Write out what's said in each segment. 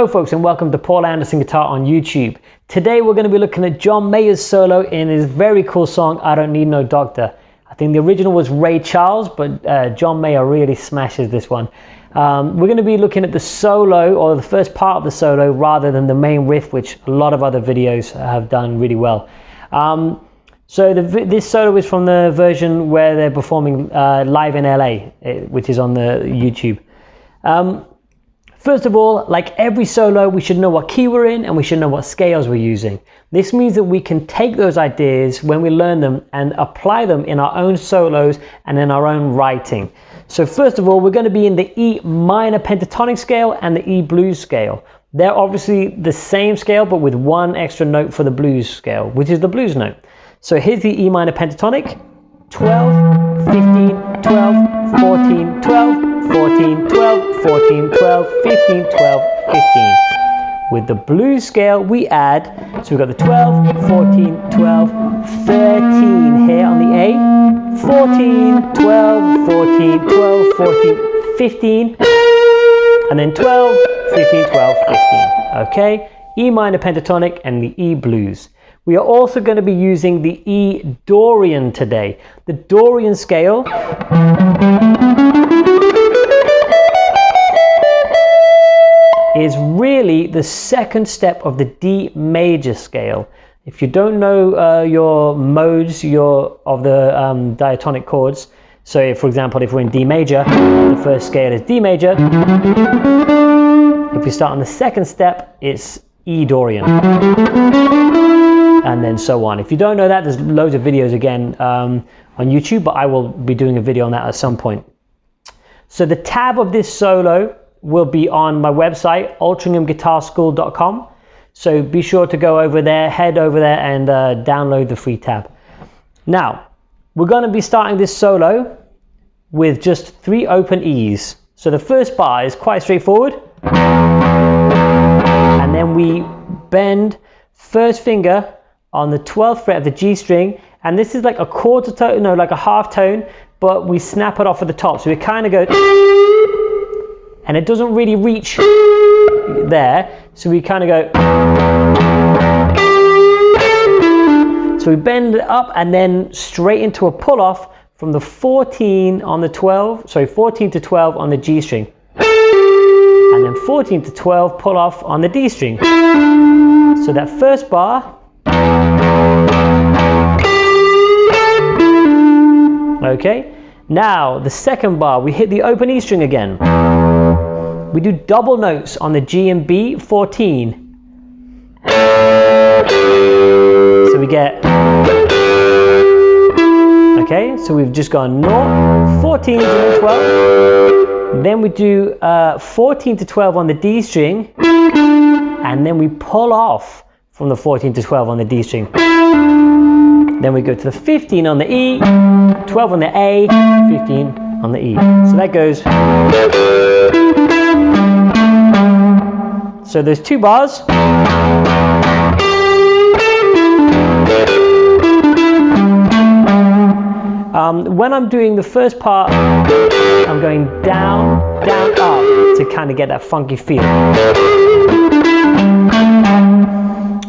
folks, and welcome to Paul Anderson Guitar on YouTube. Today we're going to be looking at John Mayer's solo in his very cool song, I Don't Need No Doctor. I think the original was Ray Charles, but John Mayer really smashes this one. We're going to be looking at the solo, or the first part of the solo, rather than the main riff, which a lot of other videos have done really well. This solo is from the version where they're performing live in LA, which is on the YouTube. First of all, like every solo, we should know what key we're in and we should know what scales we're using. This means that we can take those ideas when we learn them and apply them in our own solos and in our own writing. So first of all, we're going to be in the E minor pentatonic scale and the E blues scale. They're obviously the same scale, but with one extra note for the blues scale, which is the blues note. So here's the E minor pentatonic: 12, 15, 12, 14, 12, 14, 12, 14, 12, 15, 12, 15. With the blues scale, we add, so we've got the 12, 14, 12, 13 here on the A, 14, 12, 14, 12, 14, 15, and then 12, 15, 12, 15. Okay, E minor pentatonic and the E blues. We are also going to be using the E Dorian today. The Dorian scale is really the second step of the D major scale. If you don't know your modes of the diatonic chords, so for example, if we're in D major, the first scale is D major. If we start on the second step, it's E Dorian, and then so on. If you don't know that, there's loads of videos again on YouTube, but I will be doing a video on that at some point. So the tab of this solo will be on my website, altringhamguitarschool.com. So be sure to go over there, head over there and download the free tab. Now, we're going to be starting this solo with just 3 open E's. So the first bar is quite straightforward. And then we bend first finger on the 12th fret of the G string. And this is like a quarter tone, no, like a half tone, but we snap it off at the top. So we kind of go, and it doesn't really reach there, so we kind of go. So we bend it up and then straight into a pull off from the 14 on the 12, sorry, 14 to 12 on the G string, and then 14 to 12 pull off on the D string. So that first bar, okay. Now the second bar, we hit the open E string again. We do double notes on the G and B, 14. So we get, okay, so we've just gone 0, 14 to 12. Then we do 14 to 12 on the D string, and then we pull off from the 14 to 12 on the D string. Then we go to the 15 on the E, 12 on the A, 15 on the E. So that goes. So there's 2 bars. When I'm doing the first part, I'm going down, down, up to kind of get that funky feel.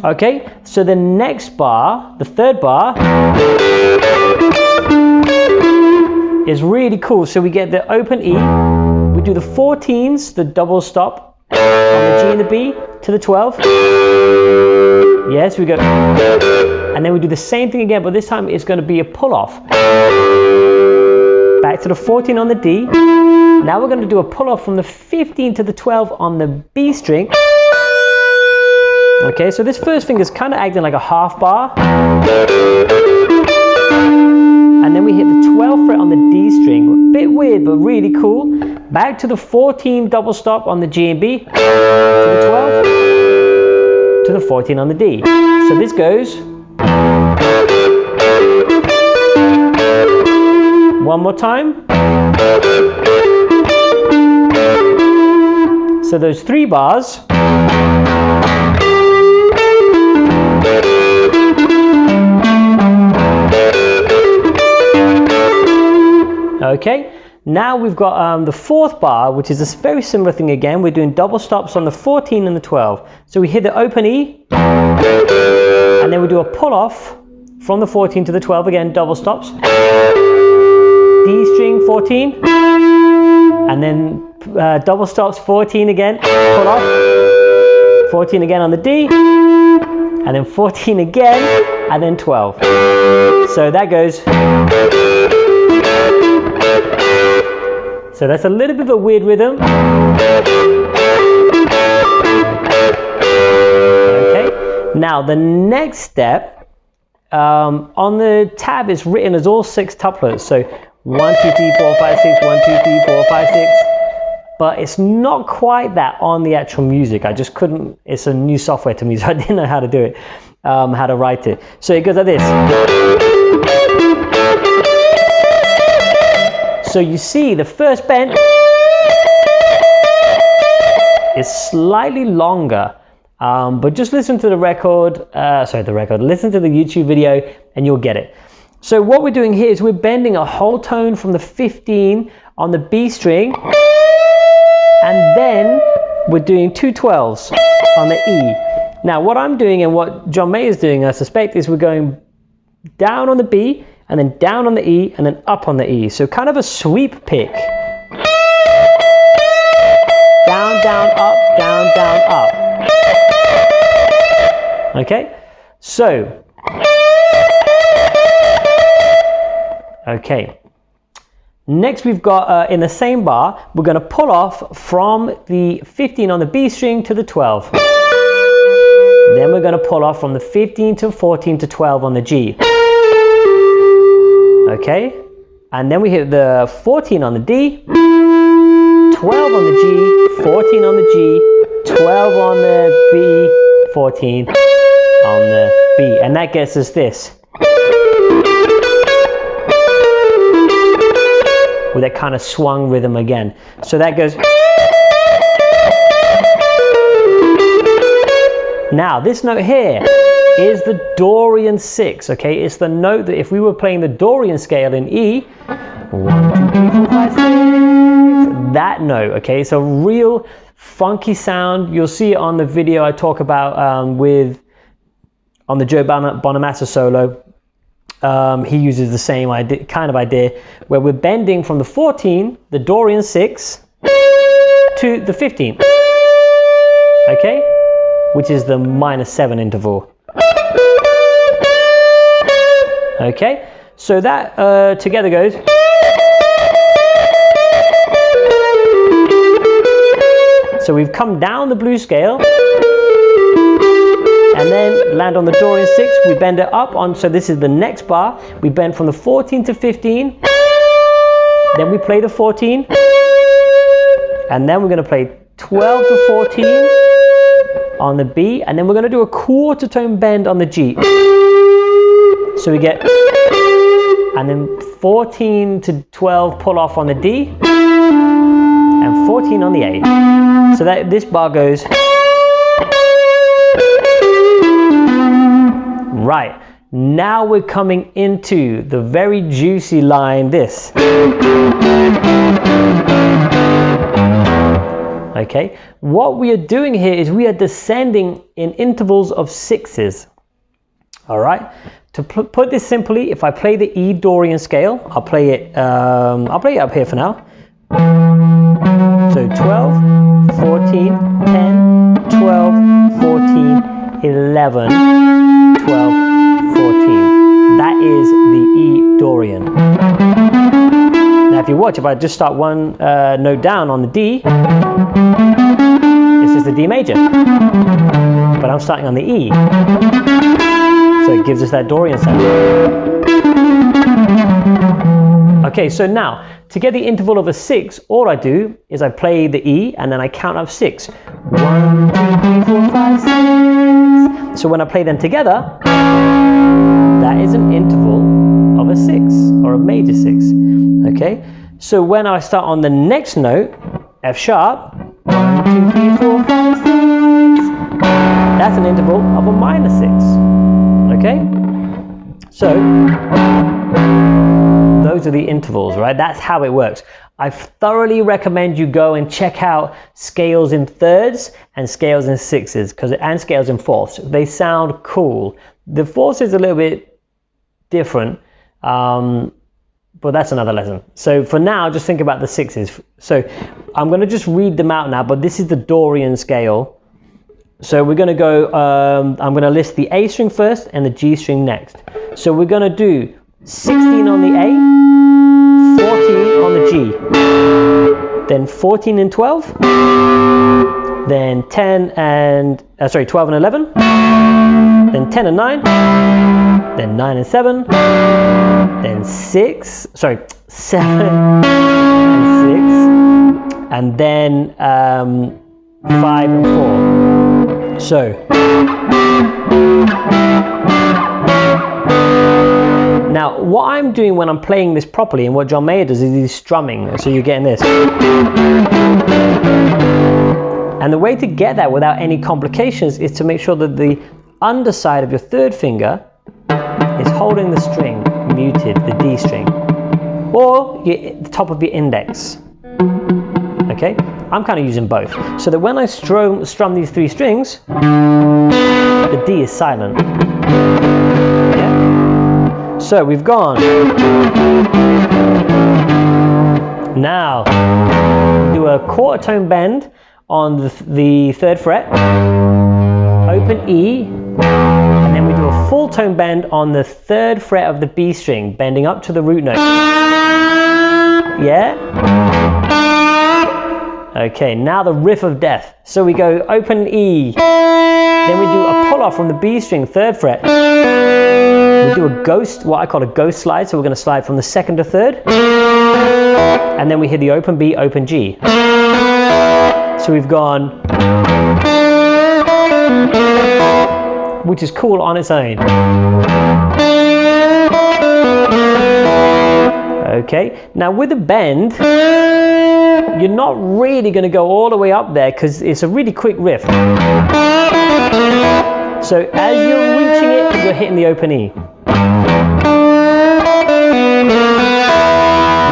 Okay, so the next bar, the third bar, is really cool. So we get the open E, we do the 14s, the double stop on the G and the B to the 12. Yes, we go, and then we do the same thing again, but this time it's going to be a pull off. Back to the 14 on the D. Now we're going to do a pull off from the 15 to the 12 on the B string. Okay, so this first finger is kind of acting like a half bar. And then we hit the 12th fret on the D string. A bit weird, but really cool. Back to the 14 double stop on the G and B. To the 12. To the 14 on the D. So this goes. One more time. So those 3 bars. Okay, Now we've got the fourth bar, which is a very similar thing again. We're doing double stops on the 14 and the 12. So we hit the open E, and then we do a pull off from the 14 to the 12 again, double stops. D string 14, and then double stops 14 again, pull off, 14 again on the D, and then 14 again, and then 12. So that goes. So that's a little bit of a weird rhythm. Okay. Now the next step, on the tab is written as all 6 tuplets. So 1, 2, 3, 4, 5, 6, 1, 2, 3, 4, 5, 6. But it's not quite that on the actual music. I just couldn't, it's a new software to me, so I didn't know how to do it, how to write it. So it goes like this. So you see the first bend is slightly longer, but just listen to the record, listen to the YouTube video and you'll get it. So what we're doing here is we're bending a whole tone from the 15 on the B string, and then we're doing 2 12s on the E. Now what I'm doing and what John Mayer is doing, I suspect, is we're going down on the B, and then down on the E, and then up on the E. So kind of a sweep pick. Down, down, up, down, down, up. Okay, so, okay. Next we've got, in the same bar, we're gonna pull off from the 15 on the B string to the 12. Then we're gonna pull off from the 15 to 14 to 12 on the G. Okay, and then we hit the 14 on the D, 12 on the G, 14 on the G, 12 on the B, 14 on the B, and that gets us this. With that kind of swung rhythm again. So that goes. Now this note here is the Dorian 6, okay? It's the note that if we were playing the Dorian scale in E, 1, 2, 3, 4, 5, 6, that note, okay? It's a real funky sound. You'll see it on the video I talk about on the Joe Bonamassa solo. He uses the same kind of idea where we're bending from the 14, the Dorian 6, to the 15, okay? Which is the -7 interval. Okay, so that together goes. So we've come down the blues scale and then land on the Dorian 6. We bend it up on, so this is the next bar. We bend from the 14 to 15. Then we play the 14. And then we're going to play 12 to 14 on the B. And then we're going to do a quarter tone bend on the G. So we get, and then 14 to 12 pull off on the D, and 14 on the A. So that this bar goes. Right, now we're coming into the very juicy line, this. Okay, what we are doing here is we are descending in intervals of 6s. All right. To put this simply, if I play the E Dorian scale, I'll play it up here for now. So 12, 14, 10, 12, 14, 11, 12, 14. That is the E Dorian. Now if you watch, if I just start one note down on the D, this is the D major. But I'm starting on the E. So it gives us that Dorian sound. Okay, so now to get the interval of a 6, all I do is I play the E and then I count up 6. 1, 2, 3, 4, 5, 6. So when I play them together, that is an interval of a 6 or a major 6. Okay, so when I start on the next note, F sharp, 1, 2, 3, 4, 5, 6. That's an interval of a minor 6. Okay, so those are the intervals, right? That's how it works. I thoroughly recommend you go and check out scales in thirds and scales in sixes, and scales in fourths. They sound cool. The fourths is a little bit different, but that's another lesson. So for now, just think about the sixes. So I'm going to just read them out now, but this is the Dorian scale. So we're going to go, I'm going to list the A string first and the G string next. So we're going to do 16 on the A, 14 on the G, then 14 and 12, then 12 and 11, then 10 and 9, then 9 and 7, then 7 and 6, and then 5 and 4. So now what I'm doing when I'm playing this properly, and what John Mayer does, is he's strumming, so you're getting this. And the way to get that without any complications is to make sure that the underside of your third finger is holding the string muted, the D string, or the top of your index. Okay, I'm kind of using both, so that when I strum these three strings, the D is silent. Yeah? So we've gone. Now do a quarter tone bend on the third fret, open E, and then we do a full tone bend on the third fret of the B string, bending up to the root note. Yeah? Okay, now the riff of death. So we go open E, then we do a pull off from the B string, third fret. We do a ghost, what I call a ghost slide, so we're going to slide from the second to third. And then we hit the open B, open G. So we've gone, which is cool on its own. Okay, now with a bend, you're not really going to go all the way up there because it's a really quick riff. So as you're reaching it, you're hitting the open E.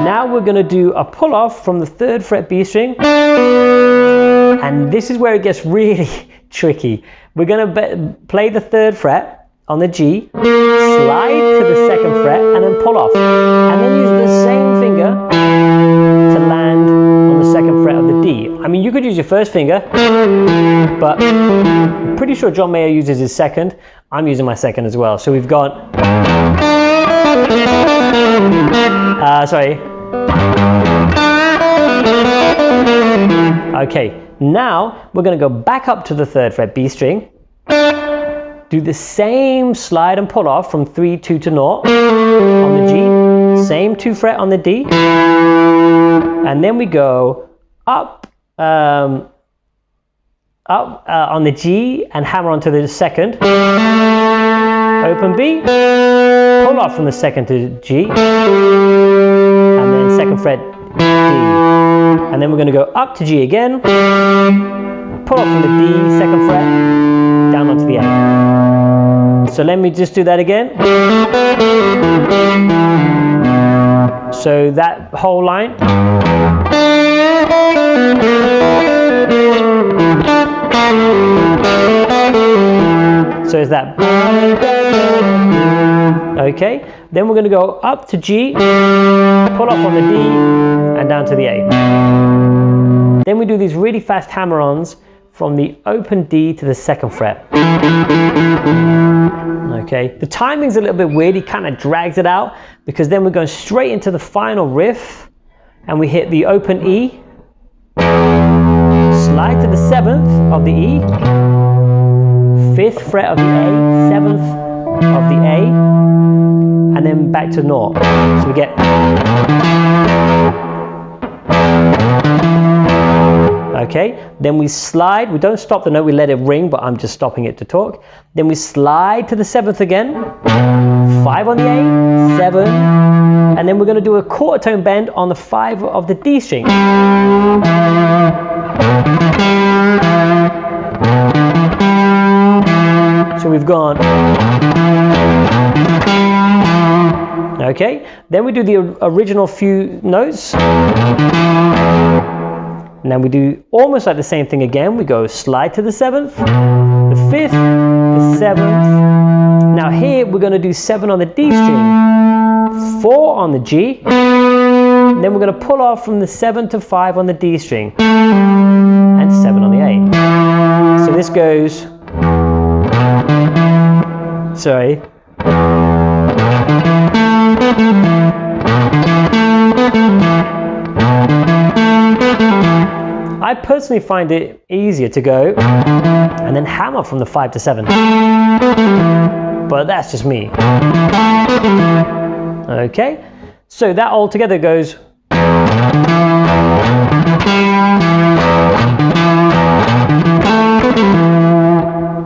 Now we're going to do a pull off from the third fret B string, and this is where it gets really tricky. We're going to play the third fret on the G, slide to the second fret, and then pull off, and then use the same finger to land on the second fret of the D. I mean, you could use your first finger, but I'm pretty sure John Mayer uses his second. I'm using my second as well. So we've got, okay, now we're going to go back up to the third fret B string, do the same slide and pull off from 3, 2 to 0 on the G, same 2 fret on the D, and then we go up on the G and hammer onto the second, open B, pull off from the second to G, and then second fret D, and then we're going to go up to G again, pull off from the D, second fret, down onto the A. So let me just do that again. So that whole line. So is that. Okay, then we're going to go up to G, pull off on the D, and down to the A. Then we do these really fast hammer-ons from the open D to the second fret. Okay, the timing's a little bit weird, he kind of drags it out, because then we're going straight into the final riff, and we hit the open E, slide to the 7th of the E, 5th fret of the A, 7th of the A, and then back to 0. So we get. Okay, then we slide, we don't stop the note, we let it ring, but I'm just stopping it to talk. Then we slide to the 7th again, 5 on the A, 7, and then we're going to do a quarter tone bend on the 5 of the D string. So we've gone. Okay, then we do the original few notes. And then we do almost like the same thing again. We go slide to the 7th, the 5th, the 7th. Now here we're going to do 7 on the D string, 4 on the G, and then we're going to pull off from the 7 to 5 on the D string, and 7 on the A. So this goes, sorry. I personally find it easier to go and then hammer from the 5 to 7. But that's just me. Okay, so that all together goes.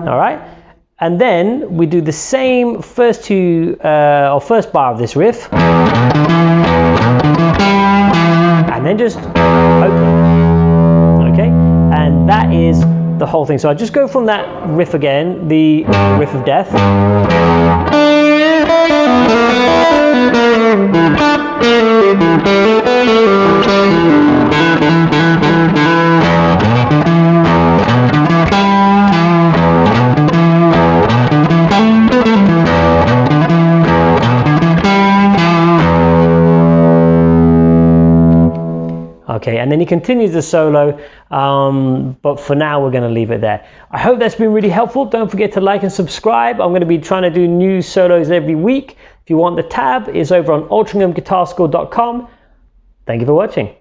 Alright, and then we do the same first bar of this riff. And then just open. Okay, and that is the whole thing. So I just go from that riff again, the riff of death. Okay, and then he continues the solo, but for now we're going to leave it there. I hope that's been really helpful. Don't forget to like and subscribe. I'm going to be trying to do new solos every week. If you want the tab, it's over on altringhamguitarschool.com. Thank you for watching.